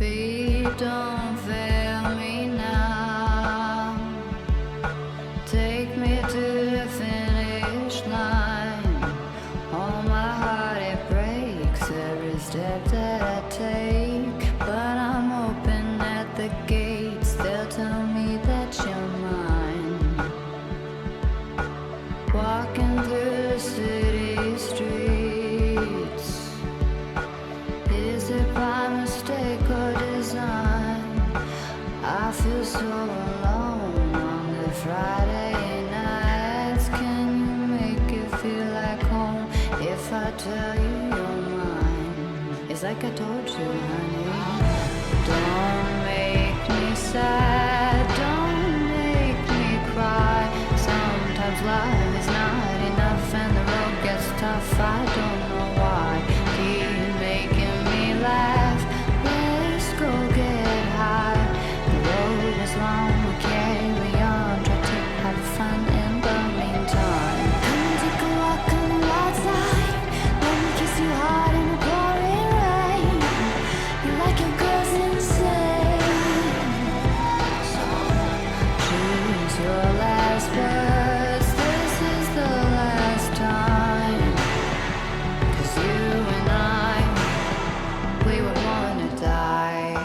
Feet don't fail me now. Take me to the finish line. All my heart it breaks every step that I take. But I'm open at the gates. They'll tell me that you're mine. Walking through the city streets. Is it by mistake or design? I feel so alone on the Friday nights. Can you make it feel like home if I tell you you're mine? It's like I told you, honey. Don't make me sad, don't make me cry. Sometimes life is not enough and the road gets tough. I don't know why. Keep making me laugh. Let's go get high. The road is long, we'll carry on. Try to have fun in the meantime. Come take a walk on the wild side. Let me kiss you hard in the pouring rain. You like your girls insane. So choose your last words. This is the last time. 'Cause you and I, we were born to die.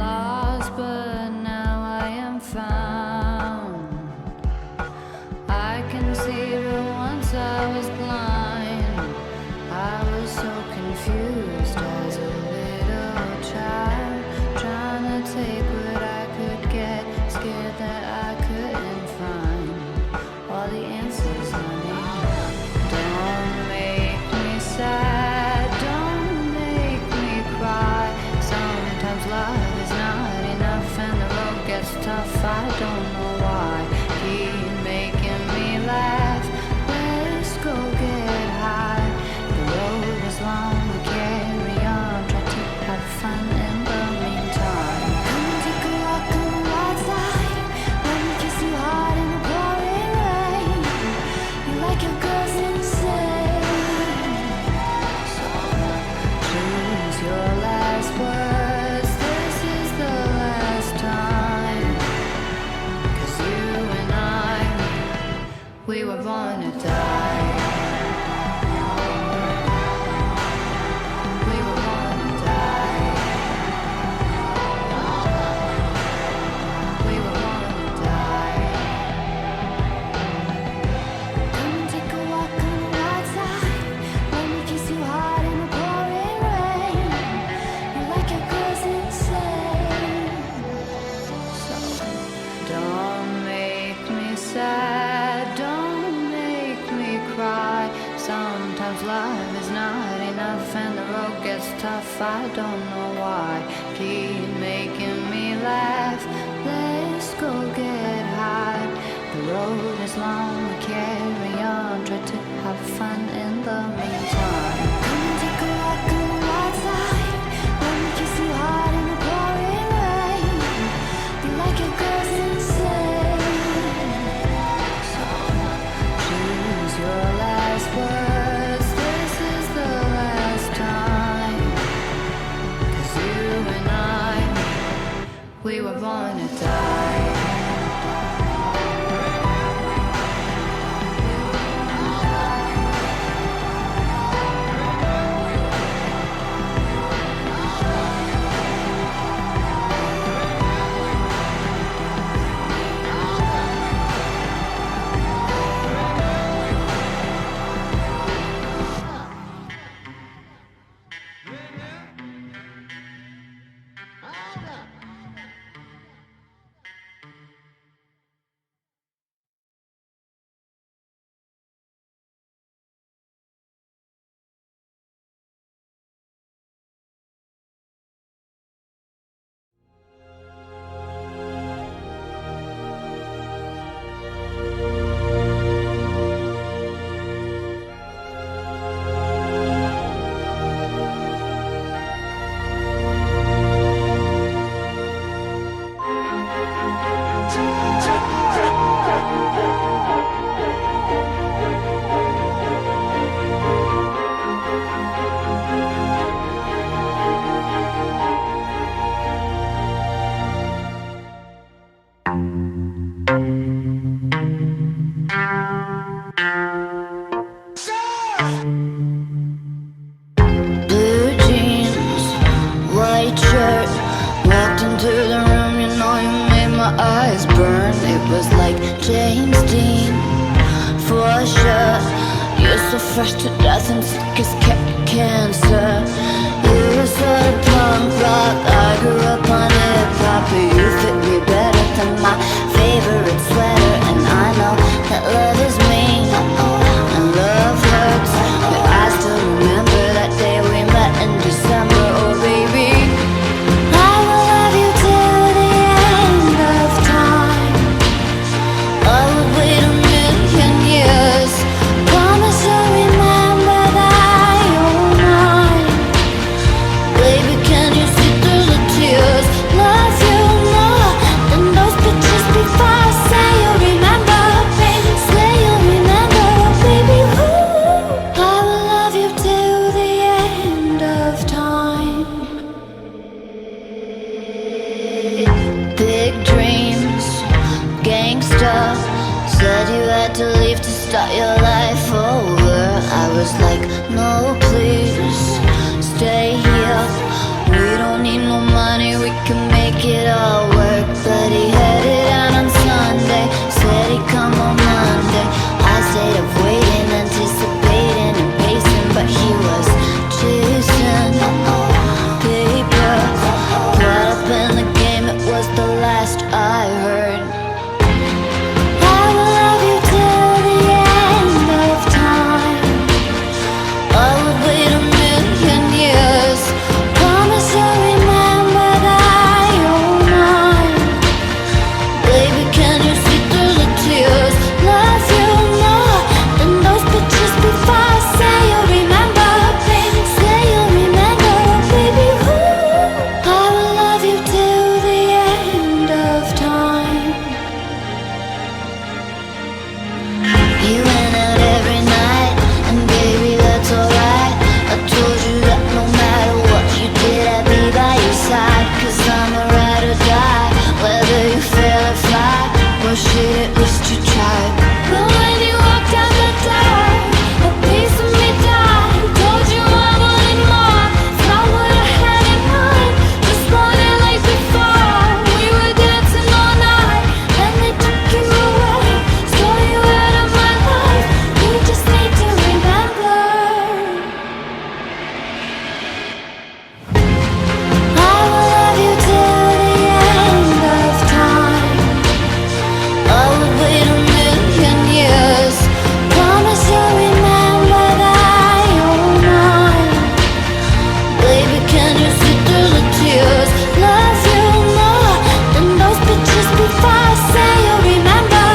Lost, but now I am found. I can see, but once I was blind. I was so confused as a little child, trying to take what I could get, scared that I couldn't find all the answers, honey. Don't make me sad, don't make me cry. Sometimes love is not enough and the road gets tough. I don't know why. Keep making me laugh. Let's go get high. The road is long, we carry on. Try to have fun in the meantime. Come take a walk on the wild side. Let me kiss you hard in the pouring rain. You like your girls insane. So choose your last words. This is the last time. 'Cause you and I, we were born to die. We were born to die. We were born to die. Come and take a walk on the wild side. Let me kiss you hard in the pouring rain. You like your girls insane. So don't make me sad, don't make me cry. Sometimes life is not enough and the road gets tough. I don't know why. Keep making me laugh. Let's go get high. The road is long, we carry on. Try to have fun in the meantime. Come and take a walk on the wild side. Let me kiss you hard in the pouring rain. You like your girls insane. So choose your last words. This is the last time. 'Cause you and I, we were born to die. We were born to die. shut. You're so fresh to death and sick as cancer. You're a sort of punk rock, I grew up on hip-hop, but you fit me better than my favorite sweater. And I know that love is mean, and love hurts, but I still remember that day we met in December. Oh baby, I will love you till the end of time. I would wait a million years. Promise you'll remember that you're mine. Baby, can you see through the tears? Love you more than those pictures before. Say you'll remember, baby. Say you'll remember, baby. Ooh, I will love you till the end of time. Big dreams, gangsta. Said you had to leave to start your life over. I was like, no please, stay here. We don't need no money, we can make it all work. But he headed out on Sunday, said he'd come on Monday. I stayed up waiting, anticipating and pacing, but he was chasing paper. Caught up in the game, it was the last I heard. I will love you till the end of time. I would wait a million years. Promise you'll remember that you're mine. Baby, can you see through the tears? Love you more than those pictures before. Say you'll remember, baby. Say you'll remember, baby. Ooh, I will love you till the end of time. You went out every night, and baby, that's alright. I told you that no matter what you did, I'd be by your side. Cause I'm a ride or die, whether you fail or fly. Well shit, at least you tried. But when you walked out the door, a piece of me died. Told you I wanted more, it's not what I had in mind. Just wanted like before, we were dancing all night. Then they took you away, stole you out of my life. You just need to remember. I will love you till the end of time. I would wait a million years. Promise you'll remember that you're mine. Baby, can you see through the tears? Love you more than those pictures before. Say you'll remember,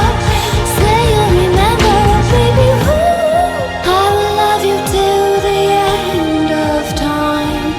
say you'll remember, baby. Ooh, I will love you till the end of time.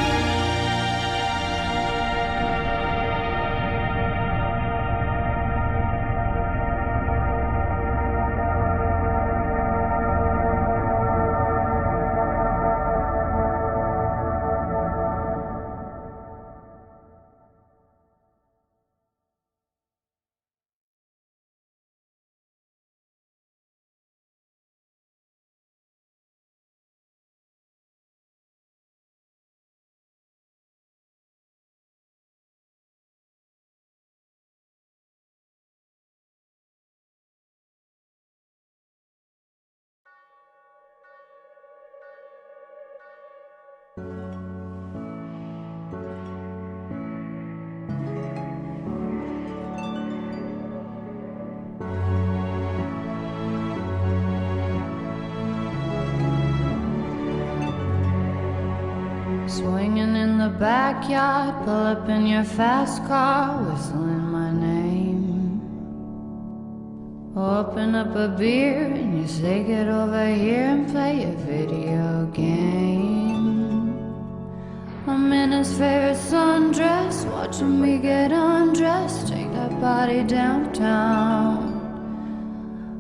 Swinging in the backyard, pull up in your fast car, whistling my name. Open up a beer and you say get over here and play a video game. I'm in his favorite sundress, watching me get undressed, take that body downtown.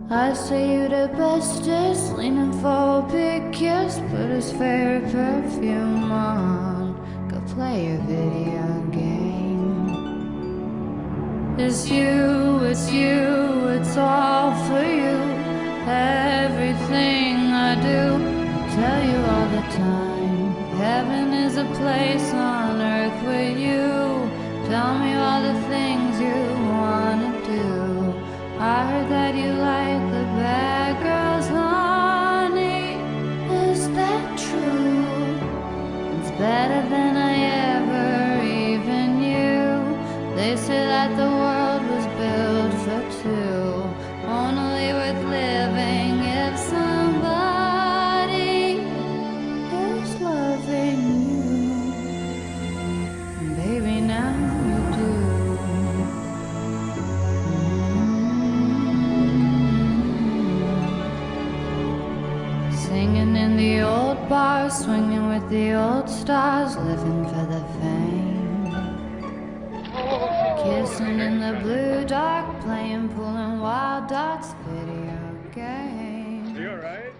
I say you the bestest, leaning for a big kiss, put his favorite perfume on, go play a video game. It's you, it's all for you. Everything I do, tell you all the time. Heaven is a place on earth with you. Tell me all the things you wanna do. I heard that you like the bad girls, huh? better than I ever even knew. They say that the world was built for two, only worth living if somebody is loving you. Baby, now you do. Singing in the old bars, swinging with the old stars, living for the fame. Kissing in the blue dark, playing pool and wild dots, video games. You alright?